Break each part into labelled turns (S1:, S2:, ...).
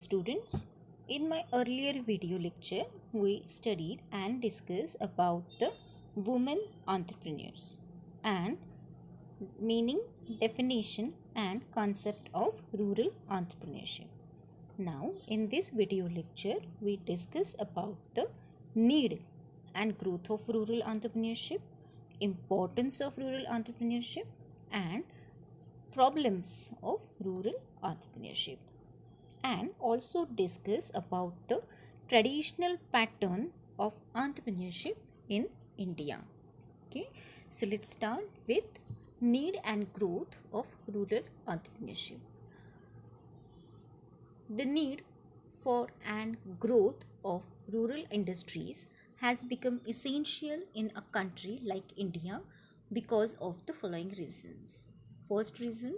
S1: Students, in my earlier video lecture, we studied and discussed about the women entrepreneurs and meaning, definition and concept of rural entrepreneurship. Now, in this video lecture, we discuss about the need and growth of rural entrepreneurship, importance of rural entrepreneurship and problems of rural entrepreneurship, and also discuss about the traditional pattern of entrepreneurship in India. Okay, so let's start with need and growth of rural entrepreneurship. The need for and growth of rural industries has become essential in a country like India because of the following reasons. First reason,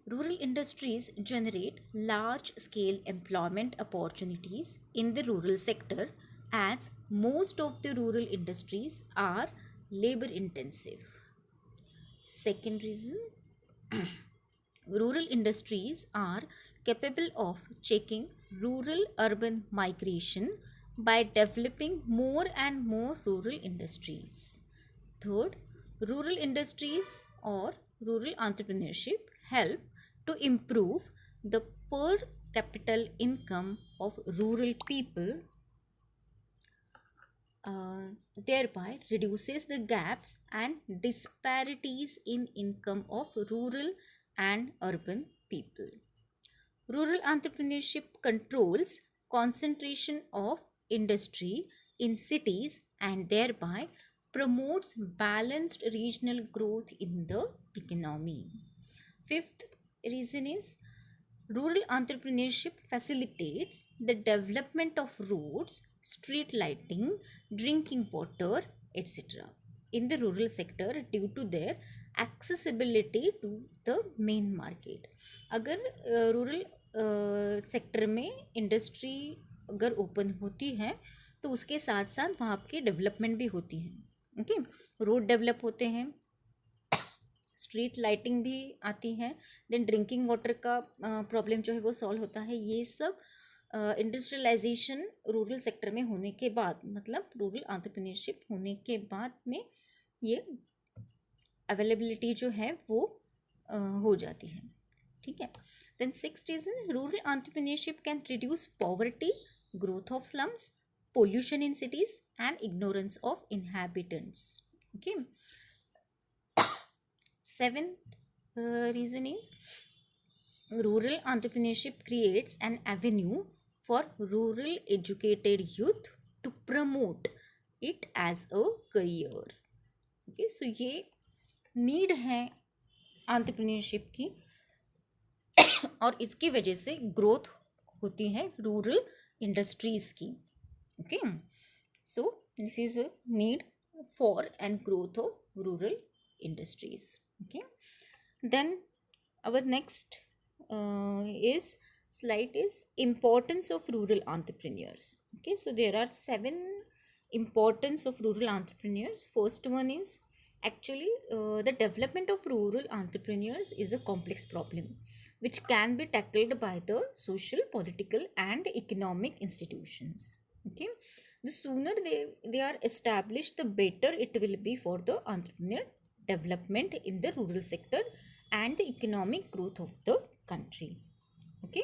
S1: rural industries generate large scale employment opportunities in the rural sector as most of the rural industries are labor intensive. Second reason, rural industries are capable of checking rural urban migration by developing more and more rural industries. Third, rural industries or rural entrepreneurship help to improve the per capita income of rural people, thereby reduces the gaps and disparities in income of rural and urban people. Rural entrepreneurship controls concentration of industry in cities and thereby promotes balanced regional growth in the economy. Fifth reason is rural entrepreneurship facilitates the development of roads, street lighting, drinking water, etc. in the rural sector due to their accessibility to the main market. अगर rural sector में industry अगर open होती है तो उसके साथ साथ वहाँ की डेवलपमेंट भी होती है. ओके, रोड डेवलप होते हैं, स्ट्रीट लाइटिंग भी आती है, देन ड्रिंकिंग वाटर का प्रॉब्लम जो है वो सॉल्व होता है. ये सब इंडस्ट्रियलाइजेशन रूरल सेक्टर में होने के बाद, मतलब रूरल एंटरप्रेन्योरशिप होने के बाद में ये अवेलेबिलिटी जो है वो हो जाती है. ठीक है. Then sixth reason, rural entrepreneurship can reduce poverty, growth of slums, pollution in cities and ignorance of inhabitants. Okay. Seventh reason is rural entrepreneurship creates an avenue for rural educated youth to promote it as a career. Okay, so ये need है entrepreneurship की और इसकी वजह से growth होती है rural industries की. Okay, so this is a need for and growth of rural industries. Okay, then our next is slide is importance of rural entrepreneurs. Okay, so there are 7 importance of rural entrepreneurs. First one is actually the development of rural entrepreneurs is a complex problem which can be tackled by the social, political and economic institutions. Okay, the sooner they are established, the better it will be for the entrepreneur development in the rural sector and the economic growth of the country. Okay,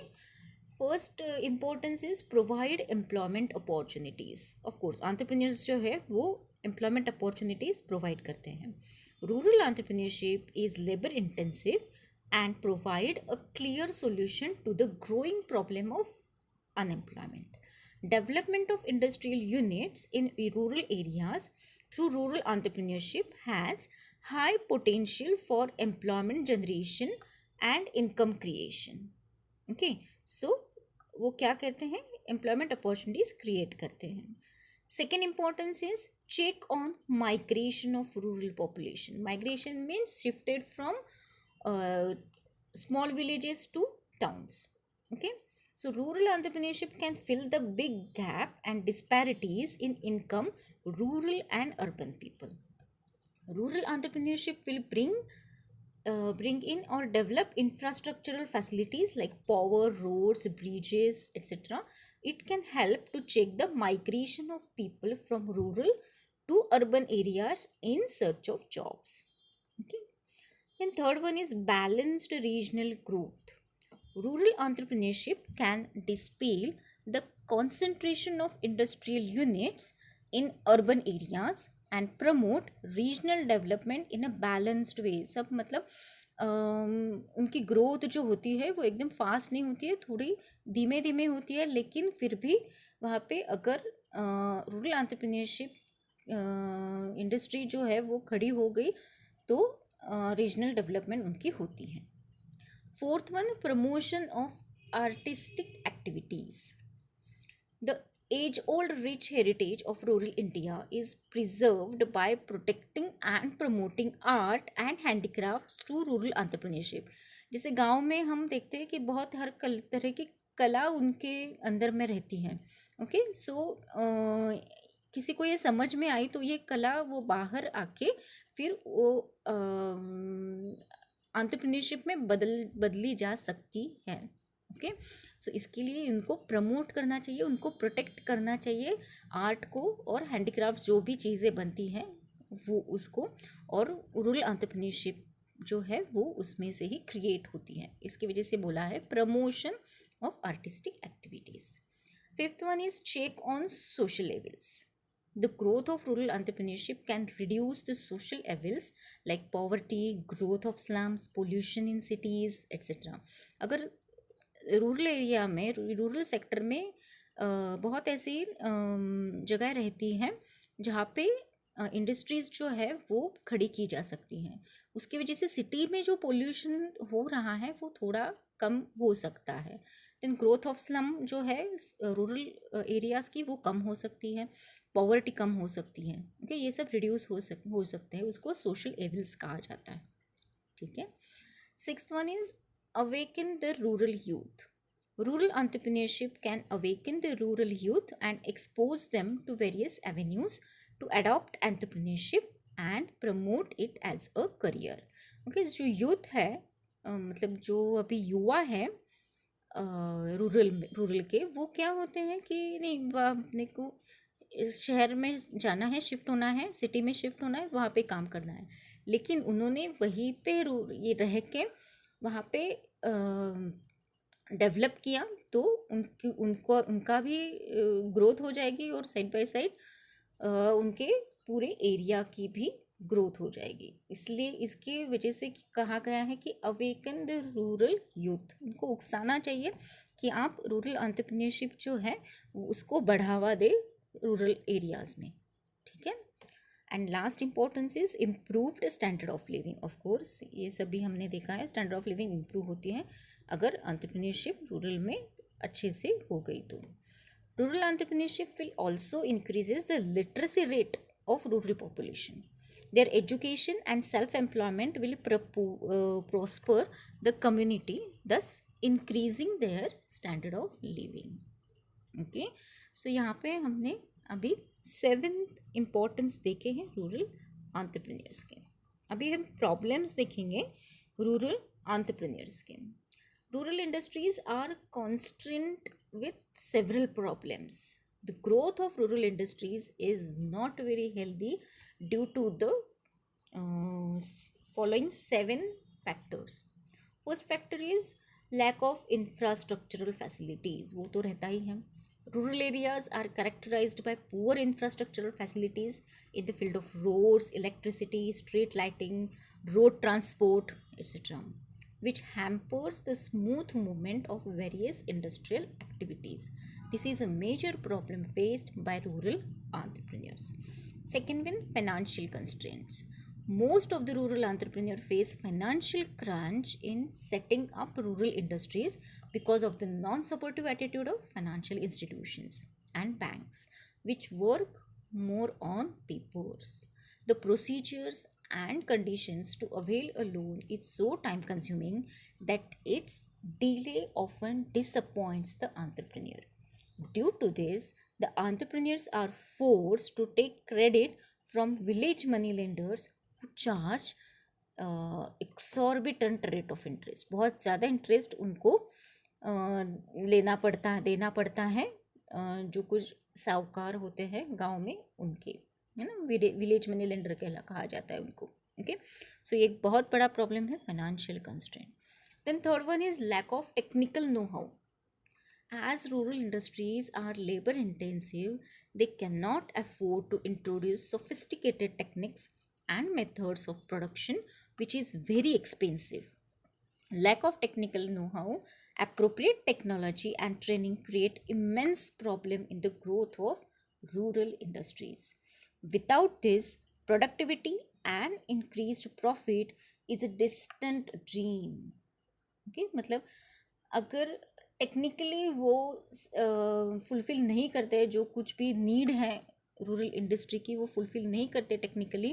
S1: first importance is provide employment opportunities. Of course entrepreneurs जो है वो employment opportunities provide करते हैं. Rural entrepreneurship is labor intensive and provide a clear solution to the growing problem of unemployment. Development of industrial units in rural areas through rural entrepreneurship has high potential for employment generation and income creation. Okay, so वो क्या करते हैं, employment opportunities create करते हैं. Second importance is check on migration of rural population. Migration means shifted from small villages to towns. Okay, so rural entrepreneurship can fill the big gap and disparities in income rural and urban people. Rural entrepreneurship will bring bring in or develop infrastructural facilities like power, roads, bridges, etc. It can help to check the migration of people from rural to urban areas in search of jobs. Okay. And third one is balanced regional growth. Rural entrepreneurship can dispel the concentration of industrial units in urban areas and promote regional development in a balanced way. सब मतलब उनकी growth जो होती है वो एकदम fast नहीं होती है, थोड़ी धीमे धीमे होती है, लेकिन फिर भी वहाँ पे अगर रूरल एंटरप्रेन्योरशिप इंडस्ट्री जो है वो खड़ी हो गई तो रीजनल डेवलपमेंट उनकी होती है. Fourth one, promotion of artistic activities. The age-old rich heritage of rural India is preserved by protecting and promoting art and handicrafts to rural entrepreneurship. जैसे गांव में हम देखते हैं कि बहुत हर तरह की कला उनके अंदर में रहती है. ओके, सो किसी को ये समझ में आई तो ये कला वो बाहर आके फिर वो एंटरप्रेन्योरशिप में बदली जा सकती है. ओके, सो इसके लिए इनको प्रमोट करना चाहिए, उनको प्रोटेक्ट करना चाहिए आर्ट को और हैंडीक्राफ्ट जो भी चीज़ें बनती हैं वो उसको, और रूरल एंटरप्रेन्योरशिप जो है वो उसमें से ही क्रिएट होती है. इसकी वजह से बोला है promotion of artistic activities. Fifth one is check on social levels. The growth of rural entrepreneurship can reduce the social evils like poverty, growth of slums, pollution in cities, etc. अगर rural area में, rural sector में बहुत ऐसी जगह रहती हैं जहाँ पे इंडस्ट्रीज़ जो है वो खड़ी की जा सकती हैं, उसकी वजह से सिटी में जो पोल्यूशन हो रहा है वो थोड़ा कम हो सकता है. देन ग्रोथ ऑफ स्लम जो है रूरल एरियाज़ की वो कम हो सकती है, पॉवर्टी कम हो सकती है. ओके, ये सब रिड्यूस हो सकते हैं, उसको सोशल एविल्स कहा जाता है. ठीक है. Sixth one is awaken the rural youth. Rural entrepreneurship can awaken the rural youth and expose them to various avenues to adopt entrepreneurship and promote it as a career. Okay, जो youth है मतलब जो अभी युवा है rural के, वो क्या होते हैं कि नहीं अपने को इस शहर में जाना है, शिफ्ट होना है, सिटी में शिफ्ट होना है, वहाँ पे काम करना है, लेकिन उन्होंने वहीं पे ये रह के वहाँ पे डेवलप किया तो उनका भी ग्रोथ हो जाएगी और साइड बाय साइड उनके पूरे एरिया की भी ग्रोथ हो जाएगी. इसलिए इसके वजह से कहा गया है कि अवेकन द रूरल यूथ. उनको उकसाना चाहिए कि आप रूरल एंटरप्रेन्योरशिप जो है उसको बढ़ावा दे रूरल एरियाज़ में. ठीक है. And last importance is improved standard of living. Of course ये सभी हमने देखा है, स्टैंडर्ड ऑफ लिविंग इम्प्रूव होती है अगर एंटरप्रेन्योरशिप रूरल में अच्छे से हो गई तो. Rural entrepreneurship will also increases the literacy rate of rural population. Their education and self-employment will prosper the community, thus increasing their standard of living. Okay, so यहाँ पे हमने अभी 7 इम्पोर्टेंस देखे हैं रूरल एंटरप्रेन्योर्स के. अभी हम प्रॉब्लम्स देखेंगे रूरल एंटरप्रेन्योर्स के. Rural industries are constraint with several problems. The growth of rural industries is not very healthy due to the following 7 factors. First factor is lack of infrastructural facilities. वो तो रहता ही है. Rural areas are characterized by poor infrastructural facilities in the field of roads, electricity, street lighting, road transport, etc., which hampers the smooth movement of various industrial activities. This is a major problem faced by rural entrepreneurs. Second one, financial constraints. Most of the rural entrepreneurs face financial crunch in setting up rural industries because of the non-supportive attitude of financial institutions and banks, which work more on papers. The procedures and conditions to avail a loan is so time consuming that its delay often disappoints the entrepreneur. Due to this, the entrepreneurs are forced to take credit from village money lenders who charge exorbitant rate of interest, बहुत ज़्यादा interest उनको देना पड़ता है, जो कुछ साहूकार होते हैं गांव में उनके, है ना, विलेज मनी लेंडर कहा जाता है उनको. ओके, सो ये एक बहुत बड़ा प्रॉब्लम है, financial constraint. Then third one is lack of technical know how. As rural industries are labor intensive, they cannot afford to introduce sophisticated techniques and methods of production, which is very expensive. Lack of technical know-how, appropriate technology and training create immense problem in the growth of rural industries. Without this, productivity and increased profit is a distant dream. Okay, मतलब अगर technically वो fulfil नहीं करते, जो कुछ भी need है rural industry की वो फुलफिल नहीं करते टेक्निकली,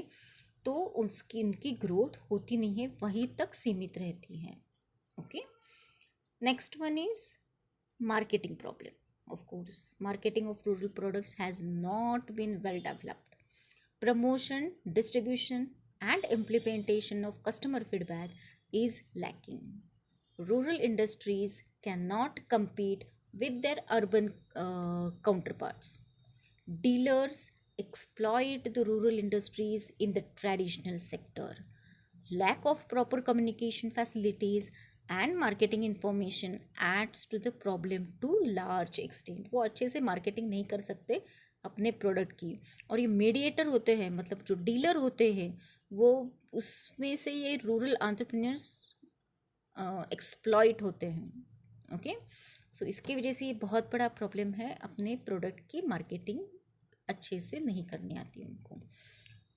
S1: तो उसकी इनकी ग्रोथ होती नहीं है, वहीं तक सीमित रहती है. Okay, next one is marketing problem. Of course marketing of rural products has not been well developed. Promotion, distribution and implementation of customer feedback is lacking. Rural industries cannot compete with their urban counterparts. Dealers exploit the rural industries in the traditional sector. Lack of proper communication facilities and marketing information adds to the problem to large extent. वो अच्छे से marketing नहीं कर सकते अपने product की, और ये मीडिएटर होते हैं, मतलब जो डीलर होते हैं वो, उसमें से ये रूरल एंटरप्रेन्योर्स एक्सप्लॉइट होते हैं. ओके, सो इसकी वजह से ये बहुत बड़ा प्रॉब्लम है, अपने प्रोडक्ट की मार्केटिंग अच्छे से नहीं करने आती उनको.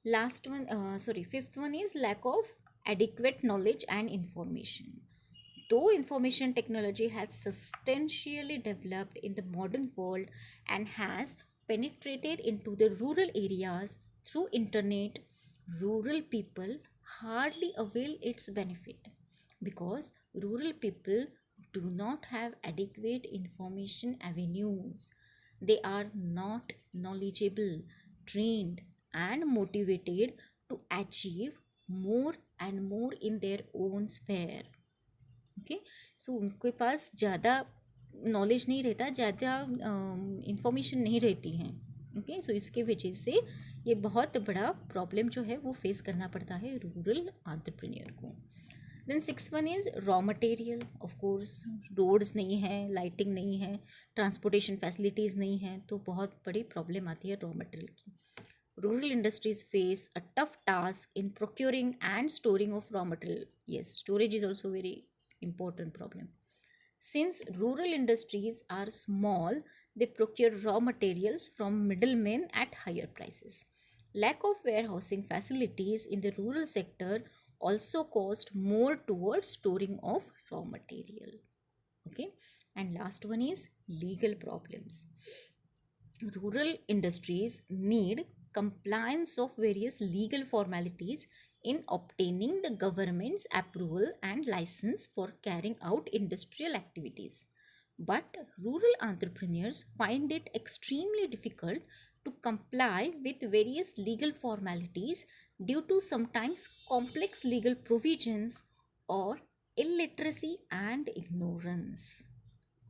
S1: Last one, fifth one is lack of adequate knowledge and information. Though information technology has substantially developed in the modern world and has penetrated into the rural areas through internet, rural people hardly avail its benefit because rural people do not have adequate information avenues. They are not knowledgeable, trained and motivated to achieve more and more in their own sphere. Okay, so उनके पास ज़्यादा knowledge नहीं रहता, ज़्यादा information नहीं रहती हैं. Okay, सो इसके वजह से ये बहुत बड़ा प्रॉब्लम जो है वो फेस करना पड़ता है रूरल एंटरप्रेन्योर को. Then six one is raw material. Of course roads नहीं है, लाइटिंग नहीं है, ट्रांसपोर्टेशन फैसिलिटीज़ नहीं है, तो बहुत बड़ी प्रॉब्लम आती है रॉ मटेरियल की. Rural industries face a tough task in procuring and storing of raw material. Yes, storage is also very important problem. Since rural industries are small, they procure raw materials from middlemen at higher prices. Lack of warehousing facilities in the rural sector also cost more towards storing of raw material. Okay, and last one is legal problems. Rural industries need compliance of various legal formalities in obtaining the government's approval and license for carrying out industrial activities. But rural entrepreneurs find it extremely difficult to comply with various legal formalities due to sometimes complex legal provisions or illiteracy and ignorance.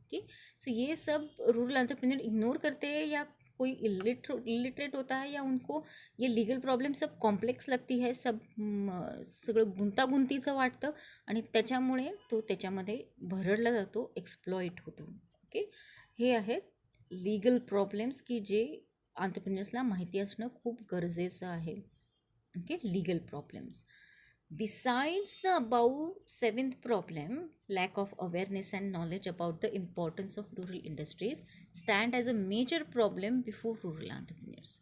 S1: Okay, so ये सब rural entrepreneur ignore करते हैं, या कोई illiterate होता है, या उनको ये लीगल प्रॉब्लेम सब कॉम्प्लेक्स लगती आहे, सगळं गुंतागुंतीचं वाटतं आणि त्याच्यामुळे तो त्याच्यामध्ये भरडला जातो, एक्सप्लॉइट होतो. ओके, हे आहेत लीगल प्रॉब्लेम्स की जे एंटरप्रेन्योर्सला माहिती असणं खूप गरजेचं आहे. Okay, legal problems. Besides the above seventh problem, lack of awareness and knowledge about the importance of rural industries stand as a major problem before rural entrepreneurs.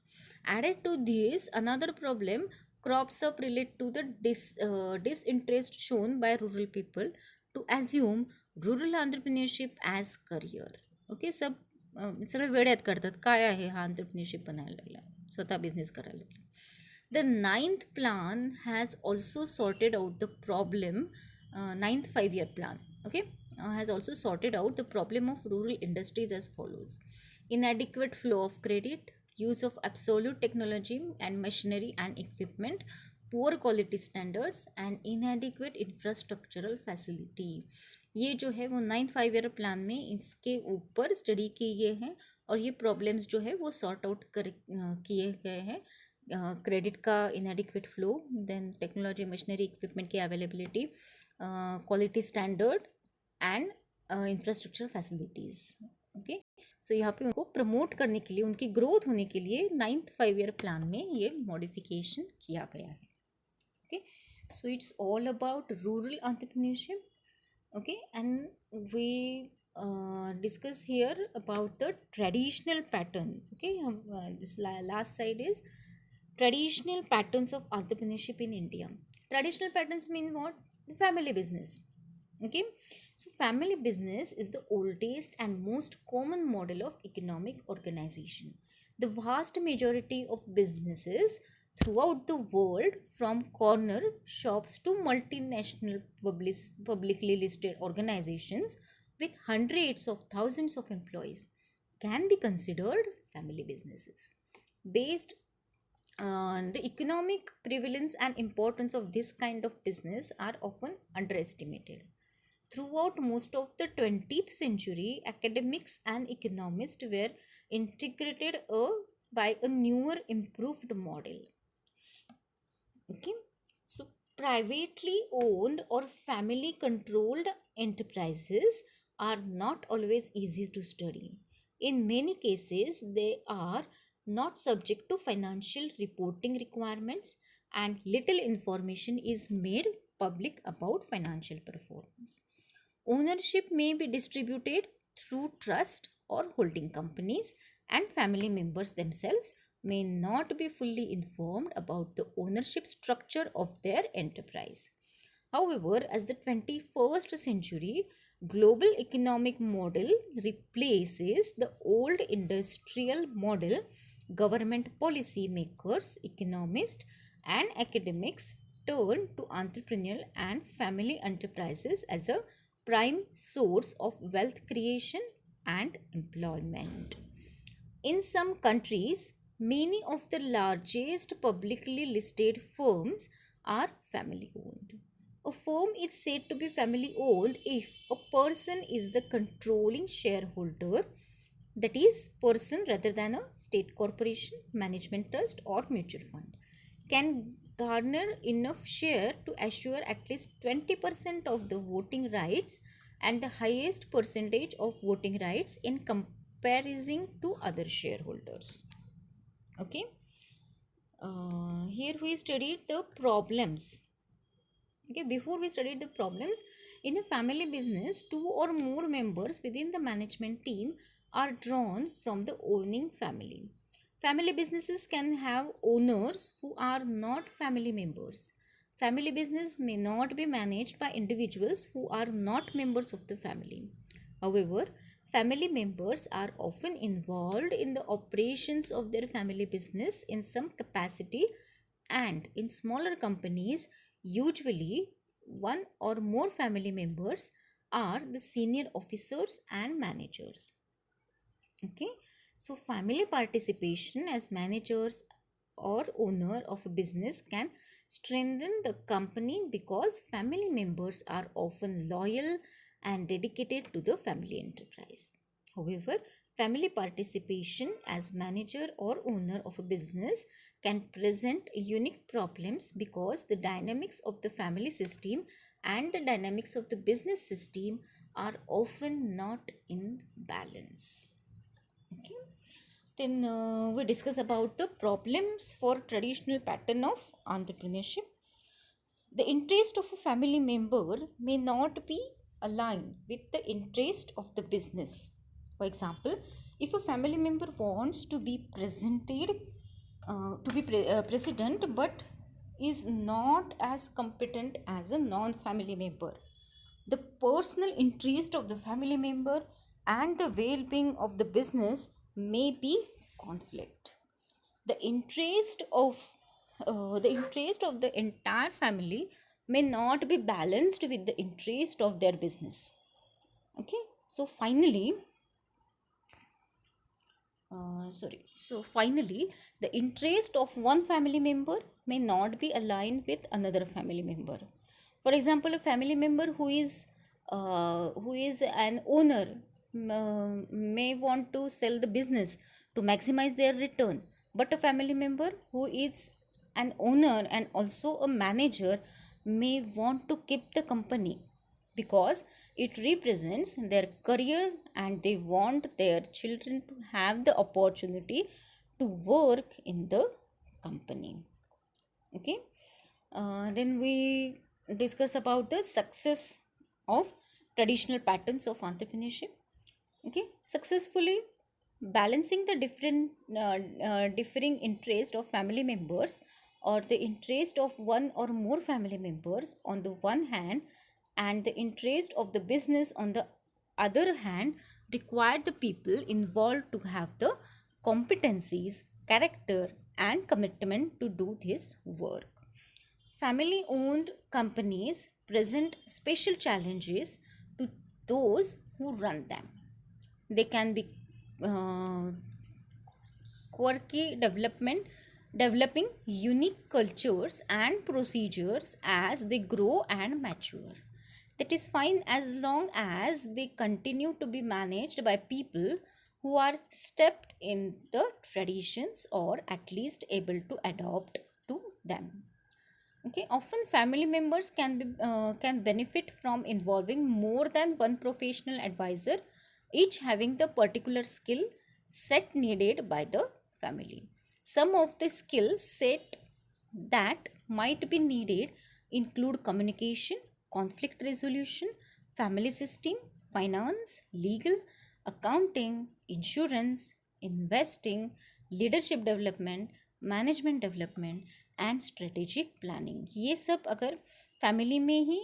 S1: Added to this, another problem crops up related to the disinterest shown by rural people to assume rural entrepreneurship as career. Okay, सगळे वेड्यात करतात, काय आहे हा entrepreneurship बनायला लागला, स्वतः business करायला लागला. The ninth plan has also sorted out the problem, ninth 5-year plan, okay, has also sorted out the problem of rural industries as follows. Inadequate flow of credit, use of absolute technology and machinery and equipment, poor quality standards and inadequate infrastructural facility. ये जो है वो 9th 5 year plan में इसके ऊपर study किए हैं और ये प्रॉब्लम्स जो है वो सॉर्ट आउट कर किए गए हैं. क्रेडिट का inadequate flow, then technology machinery equipment की availability, quality standard and infrastructure facilities. Okay, so यहाँ पे उनको प्रमोट करने के लिए, उनकी ग्रोथ होने के लिए 9th 5 ईयर प्लान में ये मॉडिफिकेशन किया गया है. Okay, so it's all about rural entrepreneurship. Okay, and we discuss here about the traditional pattern. Okay, this last side is traditional patterns of entrepreneurship in India. Traditional patterns mean what? The family business. Okay, so family business is the oldest and most common model of economic organization. The vast majority of businesses throughout the world, from corner shops to multinational publicly listed organizations with hundreds of thousands of employees, can be considered family businesses. Based on the economic prevalence and importance of this kind of business are often underestimated. Throughout most of the 20th century, academics and economists were integrated by a newer, improved model. Okay, so privately owned or family controlled enterprises are not always easy to study. In many cases, they are not subject to financial reporting requirements, and little information is made public about financial performance. Ownership may be distributed through trust or holding companies, and family members themselves may not be fully informed about the ownership structure of their enterprise. However, as the 21st century global economic model replaces the old industrial model, government policy makers, economists, and academics turn to entrepreneurial and family enterprises as a prime source of wealth creation and employment. In some countries, many of the largest publicly listed firms are family owned. A firm is said to be family owned if a person is the controlling shareholder, that is, person rather than a state corporation, management trust, or mutual fund, can garner enough share to assure at least 20% of the voting rights and the highest percentage of voting rights in comparison to other shareholders. Okay, here we studied the problems. Okay, before we studied the problems, in a family business, two or more members within the management team are drawn from the owning family. Family businesses can have owners who are not family members. Family business may not be managed by individuals who are not members of the family. However, family members are often involved in the operations of their family business in some capacity, and in smaller companies, usually one or more family members are the senior officers and managers. Okay, so family participation as managers or owner of a business can strengthen the company because family members are often loyal and dedicated to the family enterprise. However, family participation as manager or owner of a business can present unique problems because the dynamics of the family system and the dynamics of the business system are often not in balance. Okay, then we discuss about the problems for traditional pattern of entrepreneurship. The interest of a family member may not be aligned with the interest of the business. For example, if a family member wants to be president but is not as competent as a non-family member, the personal interest of the family member and the well-being of the business may be conflict. The interest of the entire family may not be balanced with the interest of their business. Okay, so finally, the interest of one family member may not be aligned with another family member. For example, a family member who is an owner may want to sell the business to maximize their return, but a family member who is an owner and also a manager may want to keep the company because it represents their career and they want their children to have the opportunity to work in the company. Okay. Then we discuss about the success of traditional patterns of entrepreneurship. Okay, successfully balancing the differing interest of family members or the interest of one or more family members on the one hand and the interest of the business on the other hand require the people involved to have the competencies, character and commitment to do this work. Family owned companies present special challenges to those who run them. They can be uh, quirky developing unique cultures and procedures as they grow and mature. That is fine as long as they continue to be managed by people who are steeped in the traditions or at least able to adopt to them. Okay, often family members can benefit from involving more than one professional advisor, each having the particular skill set needed by the family. Some of the skill set that might be needed include communication, conflict resolution, family system, finance, legal, accounting, insurance, investing, leadership development, management development and strategic planning. ये सब अगर family में ही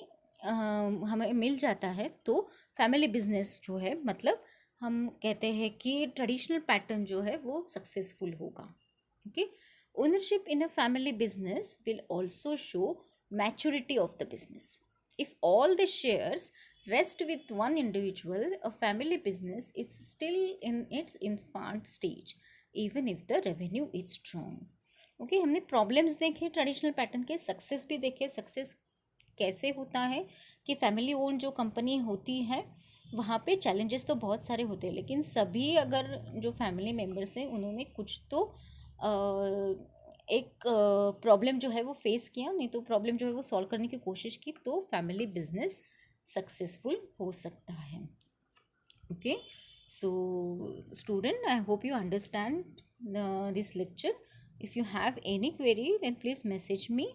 S1: हमें मिल जाता है तो family business जो है मतलब हम कहते हैं कि ट्रेडिशनल पैटर्न जो है वो सक्सेसफुल होगा। Okay, ownership in a family business will also show maturity of the business. If all the shares rest with one individual, a family business is still in its infant stage even if the revenue is strong. Okay, हमने problems देखे traditional pattern के, success भी देखे। Success कैसे होता है कि family own जो कंपनी होती है वहाँ पे चैलेंजेस तो बहुत सारे होते हैं, लेकिन सभी अगर जो फैमिली मेम्बर्स हैं उन्होंने कुछ तो एक प्रॉब्लम जो है वो फेस किया, नहीं तो प्रॉब्लम जो है वो सॉल्व करने की कोशिश की, तो फैमिली बिजनेस सक्सेसफुल हो सकता है। Okay, so student, I hope you understand this lecture. If you have any query, then please message me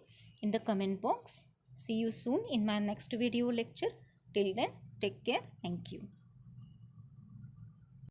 S1: in the comment box. See you soon in my next video lecture. Till then, take care. Thank you.